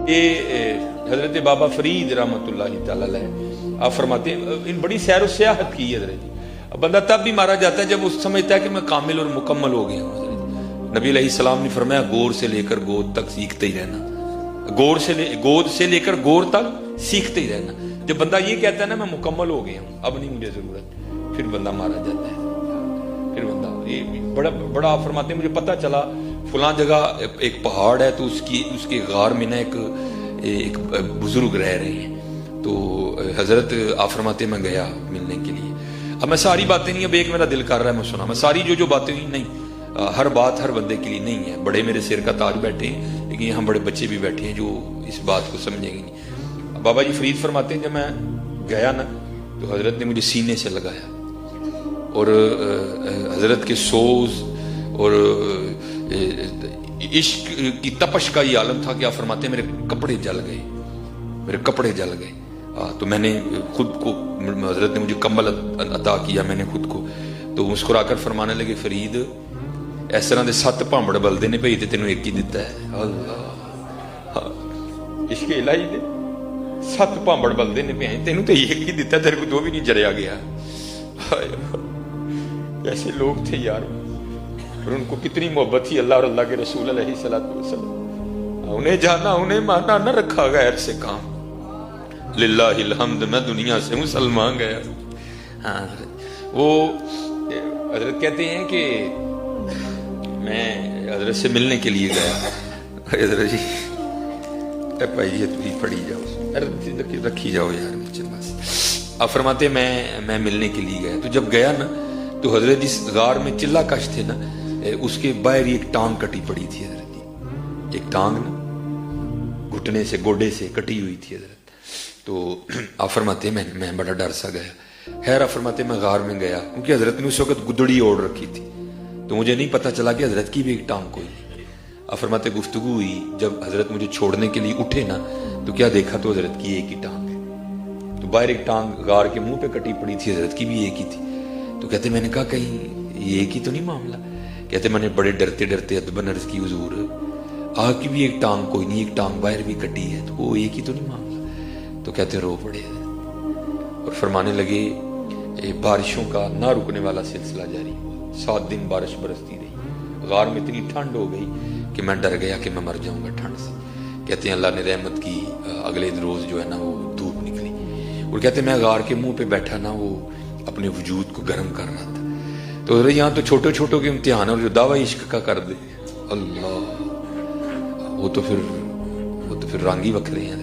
یہ حضرت بابا فرید رحمۃ اللہ تعالی علیہ آپ فرماتے ہیں ان بڑی سیر و سیاحت کی ہے حضرت جی. بندہ تب بھی مارا جاتا ہے جب اس سمجھتا ہے کہ میں کامل اور مکمل ہو گیا ہوں. حضرت نبی علیہ السلام نے فرمایا گور سے لے کر گود تک سیکھتے ہی رہنا, گود سے لے کر گور تک سیکھتے ہی رہنا. جب بندہ یہ کہتا ہے نا میں مکمل ہو گیا ہوں اب نہیں مجھے ضرورت, پھر بندہ مارا جاتا ہے. پھر بندہ یہ بڑا آپ فرماتے ہیں مجھے پتہ چلا فلاں جگہ ایک پہاڑ ہے تو اس کے غار میں نا ایک بزرگ رہ رہے ہیں. تو حضرت آپ فرماتے میں گیا ملنے کے لیے. اب میں ساری باتیں نہیں, اب ایک میرا دل کر رہا ہے میں سنا, میں ساری جو باتیں ہوئی نہیں, ہر بات ہر بندے کے لیے نہیں ہے. بڑے میرے سر کا تاج بیٹھے ہیں لیکن یہاں بڑے بچے بھی بیٹھے ہیں جو اس بات کو سمجھیں گے نہیں. بابا جی فرید فرماتے ہیں جب میں گیا نا تو حضرت نے مجھے سینے سے لگایا اور حضرت کے سوز اور عشق کی تپش کا یہ عالم تھا کہ آپ فرماتے ہیں میرے کپڑے جل گئے. تو میں نے خود کو, حضرت نے مجھے کمبل عطا کیا, میں نے خود کو, تو مسکرا کر فرمانے لگے فرید اس طرح دے 7 بھانبڑ بلدے نے بھئی تے تینوں ایک ہی دیتا ہے. اللہ عشق الہی دے 7 بھانبڑ بلدے نے پہ تینوں تے ایک ہی دیتا ہے, تیرے کو 2 بھی نہیں جریا گیا. ایسے لوگ تھے یار, اور ان کو کتنی محبت تھی اللہ اور اللہ کے رسول علیہ الصلوۃ والسلام. انہیں جانا انہیں مانا نہ رکھا غیر سے کام, للہ الحمد میں دنیا سے مسلمان گیا. ہاں وہ حضرت کہتے ہیں کہ میں حضرت سے ملنے کے لیے گیا. حضرت جی بھائی یہ تھی پڑھی جاؤ رکھی جاؤ یار نیچے بس. آپ فرماتے میں ملنے کے لیے گیا. تو جب گیا نا تو حضرت جس غار میں چلا کش تھے نا اس کے باہر ایک ٹانگ کٹی پڑی تھی. حضرت جی ایک ٹانگ نا گھٹنے سے گوڈے سے کٹی ہوئی تھی حضرت. تو آپ فرماتے ہیں میں بڑا ڈر سا گیا. خیر آپ فرماتے ہیں میں غار میں گیا کیونکہ حضرت نے اس وقت گدڑی اوڑھ رکھی تھی تو مجھے نہیں پتا چلا کہ حضرت کی بھی ایک ٹانگ کوئی. آپ فرماتے گفتگو ہوئی, جب حضرت مجھے چھوڑنے کے لیے اٹھے نا تو کیا دیکھا تو حضرت کی ایک ہی ٹانگ ہے. تو باہر ایک ٹانگ غار کے منہ پہ کٹی پڑی تھی, حضرت کی بھی ایک ہی تھی. تو کہتے میں نے کہا کہیں یہ ایک ہی تو نہیں معاملہ. کہتے میں نے بڑے ڈرتے ادباً عرض کی حضور آپ کی بھی ایک ٹانگ کوئی نہیں, ایک ٹانگ باہر بھی کٹی ہے تو وہ ایک ہی تو نہیں معاملہ. تو کہتے رو پڑے اور فرمانے لگے بارشوں کا نہ رکنے والا سلسلہ جاری ہوا. 7 دن بارش برستی رہی. غار میں اتنی ٹھنڈ ہو گئی کہ میں ڈر گیا کہ میں مر جاؤں گا ٹھنڈ سے. کہتے ہیں اللہ نے رحمت کی, اگلے روز جو ہے نا وہ دھوپ نکلی اور کہتے ہیں میں غار کے منہ پہ بیٹھا نا وہ اپنے وجود کو گرم کر رہا تھا. تو یہاں تو چھوٹوں کے امتحان اور جو دعوی عشق کا کر دے اللہ وہ تو پھر رنگ ہی وکھرے ہیں.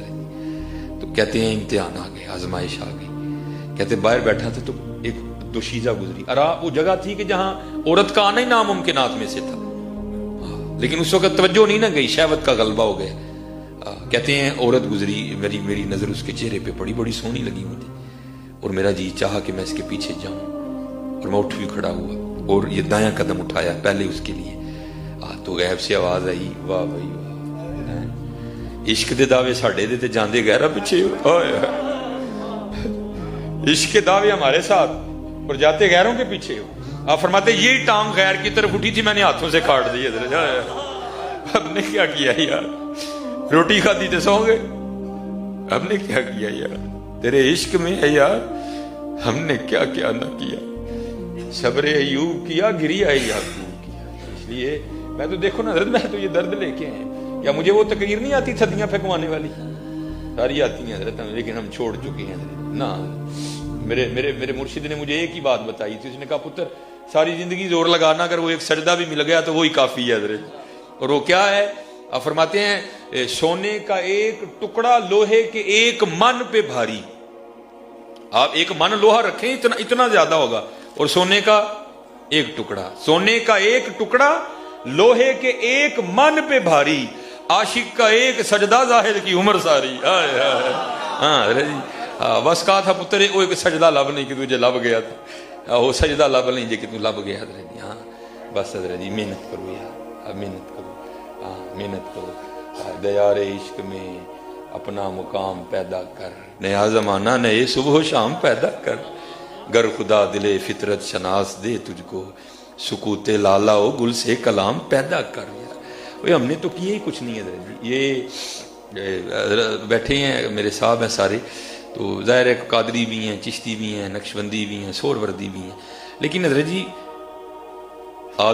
تو کہتے ہیں امتحان آ گئے, آزمائش آ گئی. کہتے باہر بیٹھا تھا تو ایک دوشیزہ گزری. وہ جگہ تھی کہ جہاں عورت کا آنا ہی ناممکنات میں سے تھا, لیکن اس وقت توجہ نہیں نہ گئی, شہوت کا غلبہ ہو گیا. کہتے ہیں عورت گزری, میری نظر اس کے چہرے پہ پڑی, بڑی سونی لگی مجھے اور میرا جی چاہا کہ میں اس کے پیچھے جاؤں اور میں اٹھ بھی کھڑا ہوا اور یہ دایاں قدم اٹھایا پہلے اس کے لیے. تو غیب سے آواز آئی واہ بھائی واہ, عشق دے دعوے ساڈے دے تے جاندے گہرا پیچھے. عشق کے دعوے ہمارے ساتھ اور جاتے غیروں کے پیچھے ہو. آپ فرماتے یہی ٹانگ غیر کی طرف اٹھی تھی, میں نے ہاتھوں سے کاٹ دی. ہم نے کیا کیا یار, روٹی کھاتی تے سو گئے. ہم نے کیا کیا یار, تیرے عشق میں ہے یار, ہم نے کیا کیا نہ کیا. صبر ایوب کیا, گری آئی یعقوب کیا. اس لیے میں تو دیکھو نا حضرت, میں تو یہ درد لے کے ہیں. کیا مجھے وہ تقریر نہیں آتی تھدیاں پھینکوانے والی؟ ساری آتی ہیں حضرت, لیکن ہم چھوڑ چکے ہیں نا. میرے مرشد نے مجھے ایک ہی بات بتائی تھی, اس نے کہا پتر ساری زندگی زور لگانا, اگر وہ ایک سجدہ بھی مل گیا تو وہی کافی ہے حضرت. اور وہ کیا ہے؟ آپ فرماتے ہیں سونے کا ایک ٹکڑا لوہے کے ایک من پہ بھاری. آپ ایک من لوہا رکھیں اتنا زیادہ ہوگا, اور سونے کا ایک ٹکڑا لوہے کے ایک من پہ بھاری. عاشق کا ایک سجدہ ظاہر کی عمر ساری. ہاں بس کہا تھا پتر وہ ایک سجدہ لب نہیں کہ تجھے لب گیا تھا, وہ سجدہ لب نہیں جی کہ تو لب گیا حضرت جی. ہاں بس حضرت جی محنت کرو یار, محنت کرو, ہاں محنت کرو. دیار عشق میں اپنا مقام پیدا کر, نیا زمانہ نئے صبح و شام پیدا کر. گر خدا دل فطرت شناس دے تجھ کو, سکوت لالا و گل سے کلام پیدا کر. ہم نے تو کیے ہی کچھ نہیں ہے. یہ بیٹھے ہیں میرے صاحب ہیں سارے، تو ظاہر ہے قادری بھی ہیں، چشتی بھی ہیں، نقشبندی بھی ہیں، سور وردی بھی ہیں، لیکن حضرت جی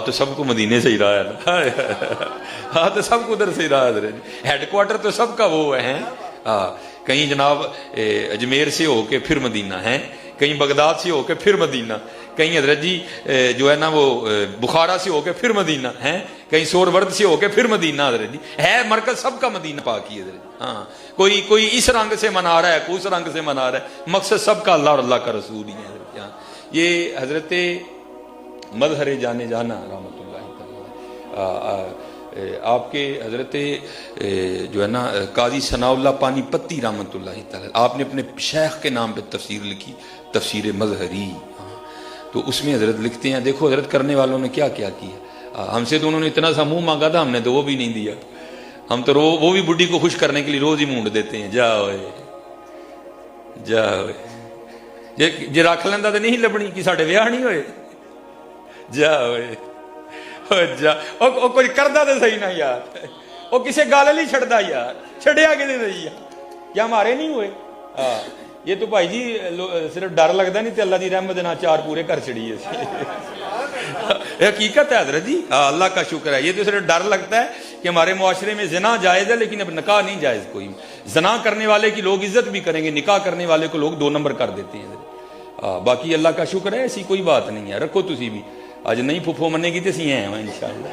تو سب کو مدینے سے ہی رہا ہے نا تو سب کو ادھر سے ہی رہا ہے حضرت جی، ہیڈ کوارٹر تو سب کا وہ ہے، کہیں جناب اجمیر سے ہو کے پھر مدینہ ہے، کہیں بغداد سے ہو کے پھر مدینہ، کہیں حضرت جی جو ہے نا وہ بخارا سے ہو کے پھر مدینہ ہے، کہیں سور ورد سے ہو کے پھر مدینہ، حضرت جی ہے مرکز سب کا مدینہ پاک ہی حضرت جی، کوئی اس رنگ سے منا رہا ہے، کوئی اس رنگ سے منا رہا ہے، مقصد سب کا اللہ اور اللہ کا رسول ہی ہے حضرت جی۔ یہ حضرت مظہر جانے جانا رحمۃ اللہ تعالی آپ کے حضرت جو ہے نا قاضی ثناء اللہ پانی پتی رحمۃ اللہ تعالی، آپ نے اپنے شیخ کے نام پہ تفسیر لکھی، تفسیر مظہری، تو اس میں حضرت لکھتے ہیں، دیکھو حضرت کرنے والوں نے کیا کیا ہم سے تو انہوں نے اتنا سا منہ مانگا تھا، ہم نے تو وہ بھی نہیں دیا، ہم تو وہ بھی بڈھی کو خوش کرنے کے لیے روز ہی مونڈ دیتے ہیں، جا ہوئے جی رکھ لینا تو نہیں لبنی کہ ساڈے ویاہ نہیں ہوئے، جا کوئی کردہ تو صحیح نہ یار، وہ کسے گال نہیں چھڑتا یار، چھڑیا کسی صحیح یار، کیا ہمارے نہیں ہوئے؟ یہ تو بھائی جی صرف ڈر لگتا نہیں تے اللہ دی رحمت نہ چار پورے کر چڑی ہے، حقیقت ہے حضرت جی، اللہ کا شکر ہے، یہ تو صرف ڈر لگتا ہے کہ ہمارے معاشرے میں زنا جائز ہے لیکن اب نکاح نہیں جائز، کوئی زنا کرنے والے کی لوگ عزت بھی کریں گے، نکاح کرنے والے کو لوگ 2 نمبر کر دیتے ہیں، باقی اللہ کا شکر ہے ایسی کوئی بات نہیں ہے، رکھو تسی بھی اج نہیں پھپھو منے گی تو سی ہیں انشاءاللہ،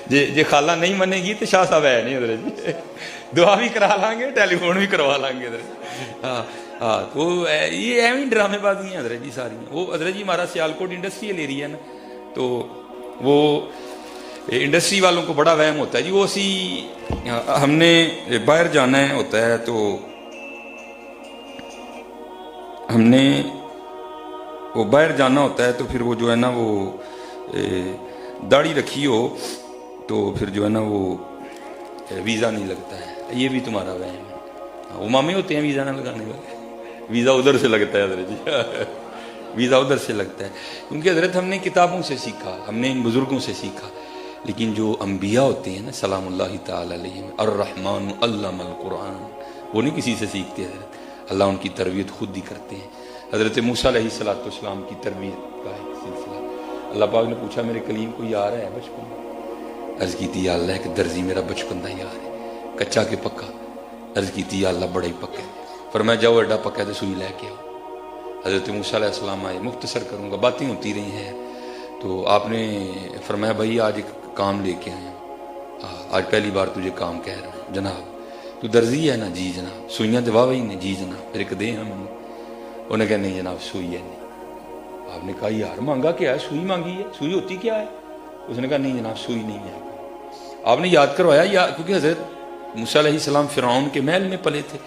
جی خالہ نہیں منے گی تو شاہ صاحب ہے نہیں حضرت جی، دعا بھی کرا لیں گے، ٹیلی فون بھی کروا لیں گے حضرت، تو یہ ایویں ڈرامے بازی ہیں حضرت جی ساری، وہ حضرت جی ہمارا سیالکوٹ انڈسٹریل ایریا ہے نا، تو وہ انڈسٹری والوں کو بڑا وہم ہوتا ہے جی، وہ ہم نے باہر جانا ہے ہوتا ہے تو ہم نے وہ باہر جانا ہوتا ہے تو پھر وہ جو ہے نا وہ داڑھی رکھی ہو تو پھر جو ہے نا وہ ویزا نہیں لگتا ہے، یہ بھی تمہارا وہم ہے، وہ مامے ہوتے ہیں ویزا نہ لگانے والے، ویزا ادھر سے لگتا ہے حضرت جی، ویزا ادھر سے لگتا ہے، کیونکہ حضرت ہم نے کتابوں سے سیکھا، ہم نے ان بزرگوں سے سیکھا، لیکن جو انبیاء ہوتے ہیں نا سلام اللہ تعالی علیہم، الرحمن علم القرآن، وہ نہیں کسی سے سیکھتے حضرت، اللہ ان کی تربیت خود ہی کرتے ہیں۔ حضرت موسیٰ علیہ السلام کی تربیت کا ایک سلسلہ، اللہ پاک نے پوچھا میرے کلیم کو یار ہے بچپن، عرض کی تھی یا اللہ ایک درزی میرا بچپن دا یار ہے، کچا کے پکا، عرض کی تھی یا اللہ بڑا ہی پکا ہے، فرمایا جاؤ ایڈا پکا ہے تو سوئی لے کے آؤ۔ حضرت موسیٰ علیہ السلام آئے، مختصر کروں گا باتیں ہوتی رہی ہیں، تو آپ نے فرمایا بھائی آج ایک کام لے کے آئے ہیں، آج پہلی بار تجھے کام کہہ رہا ہوں، جناب تو درزی ہے نا؟ جی جناب۔ سوئیاں دوا وہی نے؟ جی جناب۔ پھر ایک دے ہم، انہوں نے کہا نہیں جناب سوئی ہے نہیں۔ آپ نے کہا یار مانگا کیا ہے؟ سوئی مانگی ہے، سوئی ہوتی کیا ہے؟ اس نے کہا نہیں جناب سوئی نہیں ہے۔ آپ نے یاد کروایا، کیونکہ حضرت موسیٰ علیہ السلام فرعون کے محل میں پلے تھے،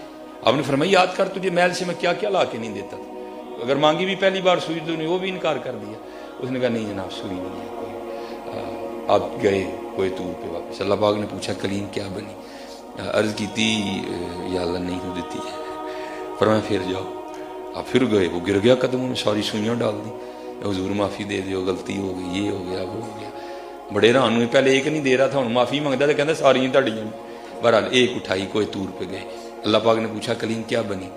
آپ نے فرمایا یاد کر تجھے محل سے میں کیا کیا لا کے نہیں دیتا تھا، اگر مانگی بھی پہلی بار سوئی تو نے وہ بھی انکار کر دیا۔ اس نے کہا نہیں جناب سوئی نہیں ہے کوئی۔ آپ گئے کوئی طور پہ واپس، اللہ پاک نے پوچھا کلیم کیا بنی؟ عرض کی تھی یا اللہ نہیں ہو دیتی ہے۔ فرمایا پھر جاؤ۔ آپ پھر گئے، وہ گر گیا قدموں میں، ساری سوئیاں ڈال دی، حضور معافی دے دیو، غلطی ہو گئی، یہ ہو گیا وہ ہو گیا۔ بڑے حیران ہوئے، پہلے ایک نہیں دے رہا تھا، ہوں معافی منگتا تو کہتا ساری تڑیاں۔ بہرحال ایک اٹھائی کوئی طور پہ گئے، اللہ پاک نے پوچھا کلیم کیا بنی؟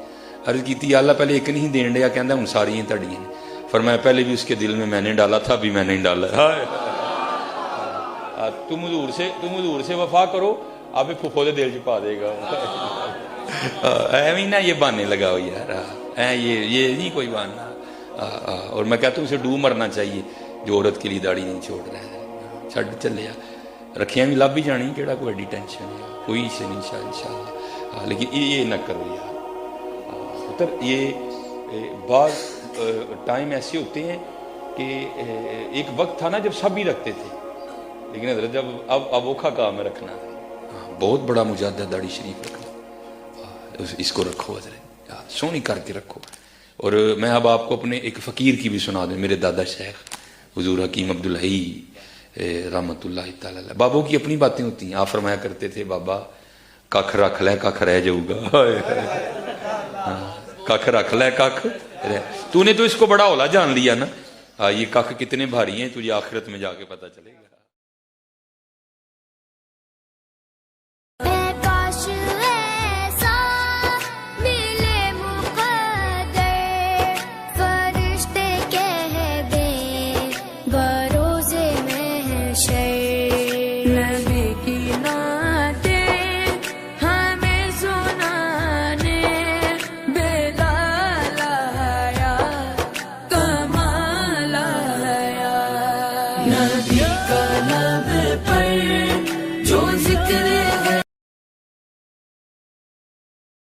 عرض کی تھی یا اللہ پہلے ایک نہیں دین ڈیا، کہتا ہوں ساری تڑیاں۔ فرمایا پہلے بھی اس کے دل میں نے ڈالا تھا، ابھی میں نہیں ڈالا۔ تم حضور سے وفا کرو، آپ پھوپھو دے دل چ پا دے گا۔ ایویں نہ یہ بہانے لگاؤ یار، یہ نہیں کوئی بہانا۔ اور میں کہتا ہوں اسے ڈوب مرنا چاہیے جو عورت کے لیے داڑھی نہیں چھوڑ رہا ہے، چھڈ چلے رکھیاں بھی لب ہی جانی، کیڑا کوئی ایڈی ٹینشن ہے، کوئی سے نہیں انشاءاللہ۔ لیکن یہ نہ کرو یار، یہ بعض ٹائم ایسے ہوتے ہیں کہ ایک وقت تھا نا جب سب ہی رکھتے تھے، لیکن حضرت جب اب اوکھا کام ہے رکھنا، بہت بڑا مجاہدہ داڑھی شریف رکھنا، اس کو رکھو حضرت، سونی کر کے رکھو۔ اور میں اب آپ کو اپنے ایک فقیر کی بھی سنا دوں، میرے دادا شیخ حضور حکیم عبدالحی رحمۃ اللہ تعالی علیہ، بابوں کی اپنی باتیں ہوتی ہیں۔ آپ فرمایا کرتے تھے بابا ککھ رکھ لے ککھ رہ جاؤ گا، ککھ رکھ لے ککھ رہ، تو نے تو اس کو بڑا اولا جان لیا نا، یہ ککھ کتنے بھاری ہیں تجھے آخرت میں جا کے پتہ چلے گا۔